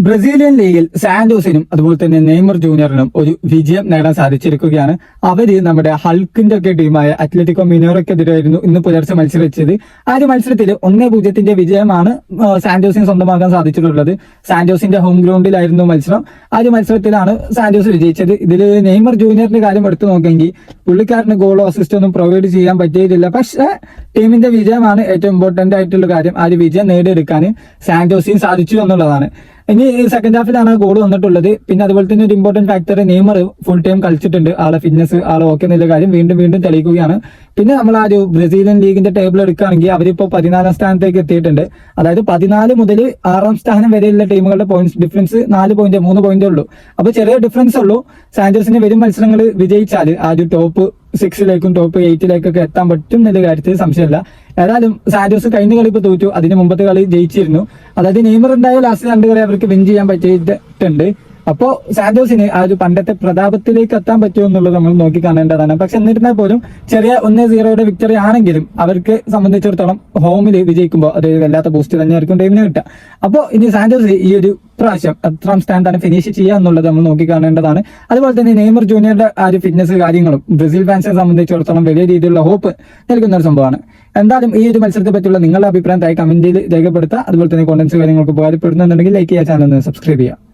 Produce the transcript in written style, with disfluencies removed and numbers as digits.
Brazilian ലീഗിൽ സാന്റോസിനും അതുപോലെ തന്നെ നെയ്മർ ജൂനിയറിനും ഒരു വിജയം നേടാൻ സാധിച്ചിരിക്കുകയാണ്. അവര് നമ്മുടെ ഹൾക്കിന്റെ ഒക്കെ ടീമായ അത്ലറ്റിക്കോ മിനോറയ്ക്കെതിരായിരുന്നു ഇന്ന് പുലർച്ചെ മത്സരിച്ചത്. ആ ഒരു മത്സരത്തിൽ 1-0 വിജയമാണ് സാന്റോസിന് സ്വന്തമാക്കാൻ സാധിച്ചിട്ടുള്ളത്. സാന്റോസിന്റെ ഹോം ഗ്രൗണ്ടിലായിരുന്നു മത്സരം. ആ ഒരു മത്സരത്തിലാണ് സാന്റോസ് വിജയിച്ചത്. ഇതിൽ നെയ്മർ ജൂനിയറിന്റെ കാര്യം എടുത്തു നോക്കെങ്കിൽ പുള്ളിക്കാരന് ഗോളോ അസിസ്റ്റോ ഒന്നും പ്രൊവൈഡ് ചെയ്യാൻ പറ്റിയിട്ടില്ല. പക്ഷേ ടീമിന്റെ വിജയമാണ് ഏറ്റവും ഇമ്പോർട്ടന്റ് ആയിട്ടുള്ള കാര്യം. ആ ഒരു വിജയം നേടിയെടുക്കാൻ സാന്റോസിന് സാധിച്ചു എന്നുള്ളതാണ്. ഇനി സെക്കൻഡ് ഹാഫിലാണ് ഗോൾ വന്നിട്ടുള്ളത്. പിന്നെ അതുപോലെ തന്നെ ഒരു important factor Neymar full time കളിച്ചിട്ടുണ്ട്. ആളെ ഫിറ്റ്നസ് ആളെ ഓക്കെ എന്നുള്ള കാര്യം വീണ്ടും വീണ്ടും തെളിയിക്കുകയാണ്. പിന്നെ നമ്മൾ ആ ഒരു ബ്രസീലിയൻ ലീഗിന്റെ ടേബിൾ എടുക്കുകയാണെങ്കിൽ അവരിപ്പോ 14ാം സ്ഥാനത്തേക്ക് എത്തിയിട്ടുണ്ട്. അതായത് 14 മുതൽ 6ാം സ്ഥാനം വരെയുള്ള ടീമുകളുടെ പോയിന്റ്സ് ഡിഫറൻസ് 4 പോയിന്റ് 3 പോയിന്റേ ഉള്ളൂ. അപ്പൊ ചെറിയ ഡിഫറൻസ് ഉള്ളൂ. സാന്റോസിന് വരും മത്സരങ്ങൾ വിജയിച്ചാൽ ആ ഒരു ടോപ്പ് 6ലേക്കും ടോപ്പ് 8ലേക്കൊക്കെ എത്താൻ പറ്റും എന്നുള്ള കാര്യത്തിൽ സംശയമില്ല. ഏതായാലും സാന്റോസ് കഴിഞ്ഞ കളി ഇപ്പൊ തോറ്റു. അതിന് മുമ്പത്തെ കളി ജയിച്ചിരുന്നു. അതായത് നെയ്മർ ഉണ്ടായ ലാസ്റ്റ് 2 കളി അവർക്ക് വിൻ ചെയ്യാൻ പറ്റിയിട്ടുണ്ട്. അപ്പോ സാന്റോസിന് ആ ഒരു പണ്ടത്തെ പ്രതാപത്തിലേക്ക് എത്താൻ പറ്റുമോ എന്നുള്ളത് നമ്മൾ നോക്കി കാണേണ്ടതാണ്. പക്ഷെ എന്നിരുന്നാൽ പോലും ചെറിയ 1-0 വിക്ടറി ആണെങ്കിലും അവർക്ക് സംബന്ധിച്ചിടത്തോളം ഹോമിൽ വിജയിക്കുമ്പോൾ അത് വല്ലാത്ത ബൂസ്റ്റ് തന്നെയായിരിക്കും ടീമിന് കിട്ടുക. അപ്പോൾ ഇനി സാന്റോസ് ഈ ഒരു പ്രാവശ്യം എത്രാം സ്ഥാനത്താണ് ഫിനിഷ് ചെയ്യുക എന്നുള്ളത് നമ്മൾ നോക്കി കാണേണ്ടതാണ്. അതുപോലെ തന്നെ നെയ്മർ ജൂനിയറുടെ ആ ഒരു ഫിറ്റ്നസ് കാര്യങ്ങളും ബ്രസീൽ ഫാൻസിനെ സംബന്ധിച്ചിടത്തോളം വലിയ രീതിയിലുള്ള ഹോപ്പ് നൽകുന്ന ഒരു സംഭവമാണ്. എന്തായാലും ഈ ഒരു മത്സരത്തെ പറ്റിയുള്ള നിങ്ങളുടെ അഭിപ്രായം താഴെ കമന്റിൽ രേഖപ്പെടുത്തുക. അതുപോലെ തന്നെ കോണ്ടൻസ് കാര്യങ്ങൾക്ക് ഉപകാരപ്പെടുന്നുണ്ടെങ്കിൽ ലൈക്ക് ചെയ്യുക, ചാനൽ സബ്സ്ക്രൈബ് ചെയ്യുക.